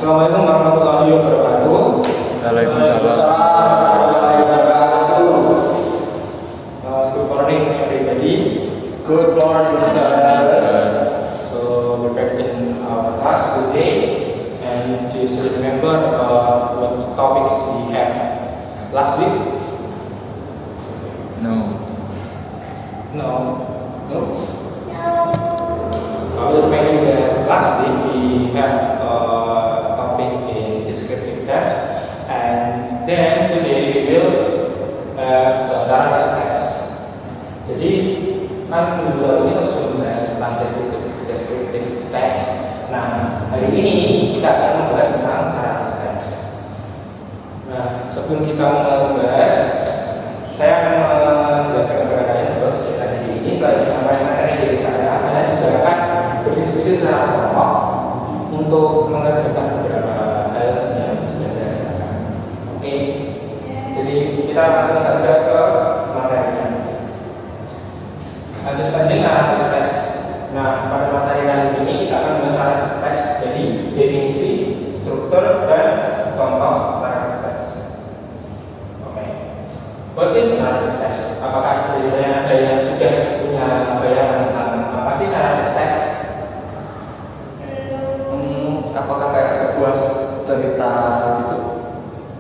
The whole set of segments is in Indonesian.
Assalamualaikum warahmatullahi wabarakatuh. Waalaikumsalam. Good morning everybody. Good morning, sir. So we're back in our class today, and do you still remember what topics we have last week? No. No. I will remind you that last week we have a topic in descriptive text, and then today we will have the narrative text. Jadi kan minggu lalu kita sudah membahas tentang descriptive text. Nah, hari ini kita akan membahas tentang narrative text. Nah, sebelum kita membahas, saya akan menjelaskan kepada kalian bahwa kegiatan hari ini selain menyampaikan materi dari saya, kalian juga akan berdiskusi secara kelompok untuk mengerjakan beberapa hal yang sudah saya sampaikan. Oke, jadi kita langsung saja ke materinya. Understanding narrative text. Nah, pada materi kali ini kita akan membahas narrative text, jadi definisi, struktur, dan contoh narrative text. Oke, what is narrative text? Apakah ada yang sudah punya bayangan tentang apa sih narrative text? Apakah kayak sebuah cerita gitu?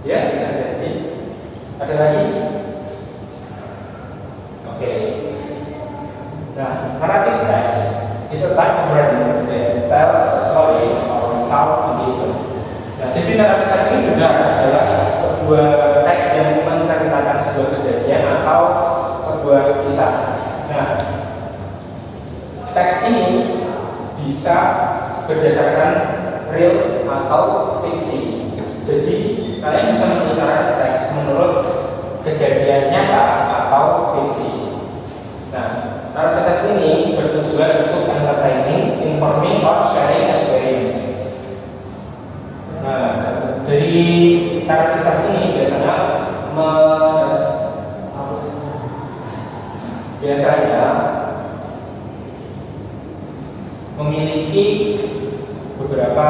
Ya, bisa jadi. Ada lagi? Oke. Nah, narrative text is a type of writing that tells a story or recount an event. Nah, jadi narrative text ini benar adalah sebuah teks yang menceritakan sebuah kejadian atau sebuah kisah. Nah, teks ini bisa berdasarkan real atau fiksi. Jadi kalian bisa menulis narrative text menurut kejadian nyata atau fiksi. Nah, narrative text ini bertujuan untuk entertaining, informing, or sharing experience. Nah, dari narrative text ini biasanya memiliki beberapa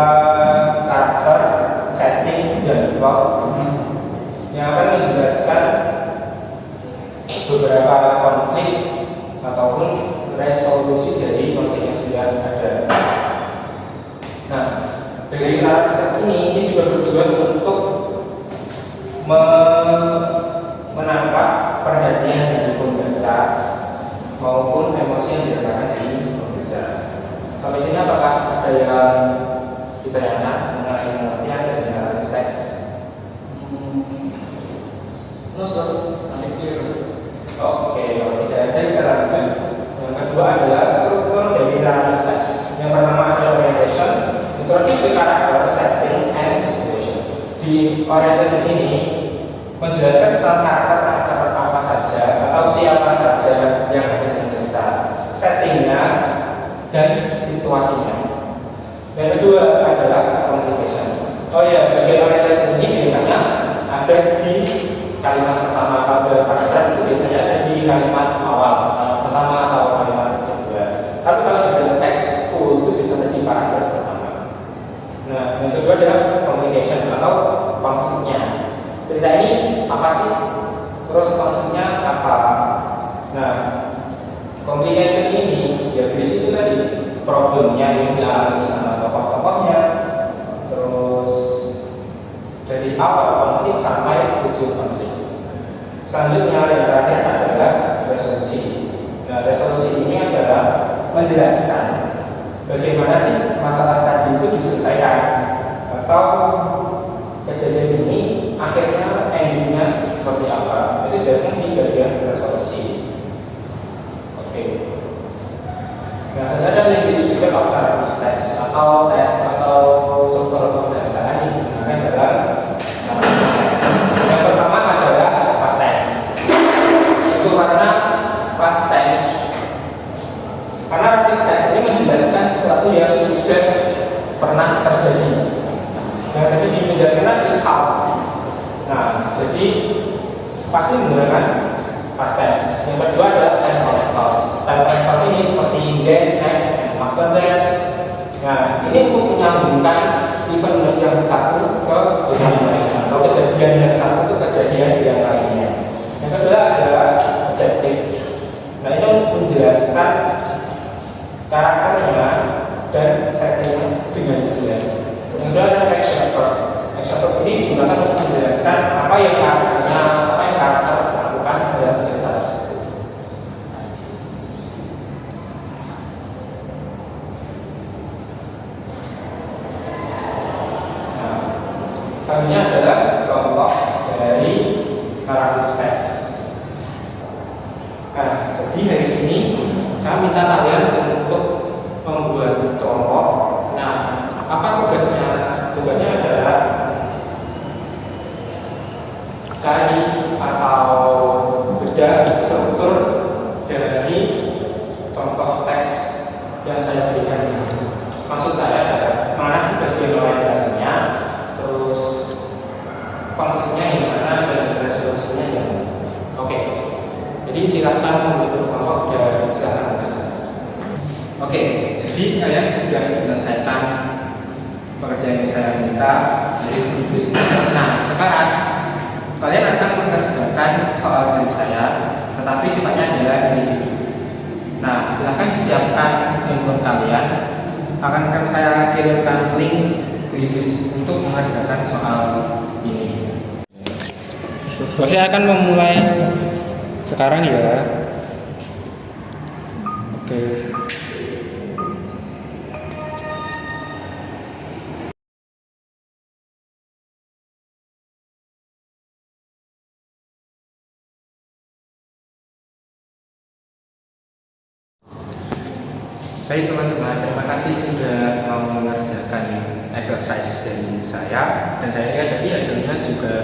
karakter, setting, dan plot yang akan menjelaskan beberapa konflik ataupun resolusi dari konflik yang sudah ada. Nah, dari narrative ini juga bertujuan untuk menangkap perhatian dari pembaca maupun emosi yang dirasakan dari pembaca. Sampai sini apakah ada yang ditanyakan mengenai pengertian dari narrative text? Masih clear. Oke, kalau tidak ada kita lanjut. Yang kedua adalah struktur dari narrative text. Yang pertama adalah orientation, introduce the character, setting, and situation. Di orientation ini menjelaskan tentang karakter apa saja atau siapa saja yang ada dalam cerita, settingnya, dan situasinya. Yang kedua adalah communication. Oh ya, bagian orientation ini biasanya ada di kalimat pertama. Pada paragraf itu biasanya ada di kalimat awal pertama atau kalimat kedua. Tapi kalau di dalam teks full itu bisa ada di paragraf pertama. Nah, yang kedua adalah communication atau konfliknya. Cerita ini apa sih? Terus konfliknya apa? Nah, communication ini ya di situ tadi problemnya yang dialami sama tokoh-tokohnya, terus dari awal konflik sampai ujung konflik. Selanjutnya yang terakhir adalah resolusi. Nah, resolusi ini adalah menjelaskan bagaimana sih masalah tadi itu diselesaikan atau kejadian ini akhirnya endingnya seperti apa. Itu jadi di bagian resolusi. Oke. Nah, ada language speaker of narrative text atau struktur pembahasan yang digunakan dalam narrative text. Yang pertama adalah past tense. Itu karena past tense. Karena narrative text ini menjelaskan sesuatu yang sudah pernah terjadi. Yang tadi dimenjelaskan recount. Nah, jadi pasti menggunakan past tense. Yang kedua adalah time connectors. Time connectors ini seperti then, next, and after that. Nah, ini untuk menyambungkan event yang satu ke event yang lainnya, atau kejadian yang satu ke kejadian yang lainnya. Yang kedua adalah objektif. Nah, ini menjelaskan karakternya dan settingnya dengan jelas. Yang kedua adalah action verb. Action verb ini digunakan untuk menjelaskan apa yang karakter lakukan dalam cerita tersebut. Nah, selanjutnya adalah contoh dari karakter teks. Nah, jadi hari ini saya minta kalian untuk membuat contoh. Nah, apa tugasnya? Tugasnya adalah cari atau bedah struktur dari contoh teks yang saya berikan ini. Maksud saya adalah mana sih bagian orientasinya, terus konfliknya yang mana, dan resolusinya yang mana. Oke. Jadi silahkan membentuk kelompok dan silahkan mengasah. Oke, jadi kalian sudah menyelesaikan pekerjaan yang saya minta dari tugas. Nah, sekarang kalian akan mengerjakan soal dari saya, tetapi sifatnya adalah individu. Nah, silahkan disiapkan handphone kalian. Akan saya kirimkan link khusus untuk mengerjakan soal ini. Oke, akan memulai sekarang ya. Oke. Baik teman-teman, terima kasih sudah mau mengerjakan exercise dari saya, dan saya lihat tadi hasilnya juga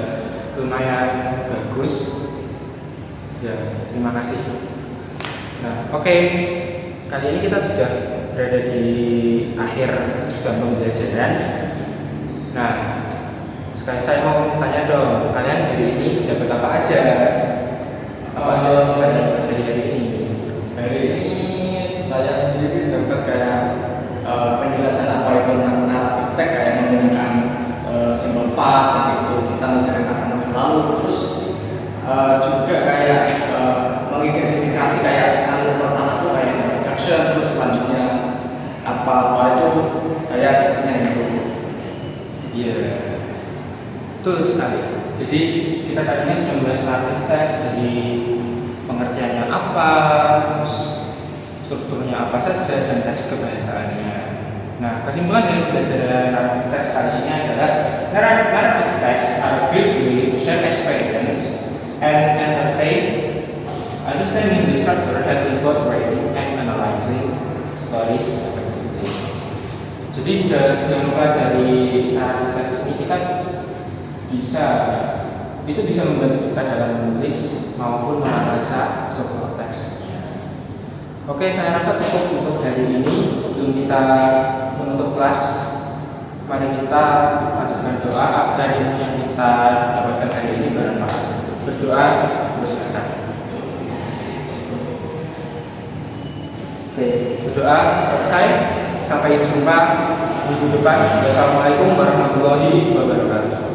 lumayan bagus. Ya, terima kasih. Nah, oke. Kali ini kita sudah berada di akhir jam pembelajaran. Nah, sekarang saya mau tanya dong, kalian hari ini dapat apa aja? Apa aja yang kalian pelajari hari ini? Hari ini saya sendiri dapat kayak penjelasan apa itu narrative text, kayak menggunakan simbol pas, itu kita menceritakan masa lalu, terus juga kayak mengidentifikasi kayak alur pertama itu kayak introduction, terus selanjutnya apa itu saya dapatnya itu. Iya, betul sekali. Jadi kita tadinya sudah membahas narrative text dari pengertiannya apa, terus strukturnya apa saja, dan teks kebahasaannya. Nah, kesimpulan dari pembelajaran narrative text kali ini adalah narrative text are a great way to share experience and entertain. Understanding the structure helping both writing and analyzing stories effectively. Jadi dengan mempelajari narrative text ini kita bisa membantu kita dalam menulis maupun menganalisa struktur teks. Oke, saya rasa cukup untuk hari ini. Sebelum kita menutup kelas, mari kita lanjutkan doa agar ilmu yang kita dapatkan hari ini bermanfaat. Berdoa, bersilakan. Oke, berdoa selesai. Sampai jumpa minggu depan. Wassalamualaikum warahmatullahi wabarakatuh.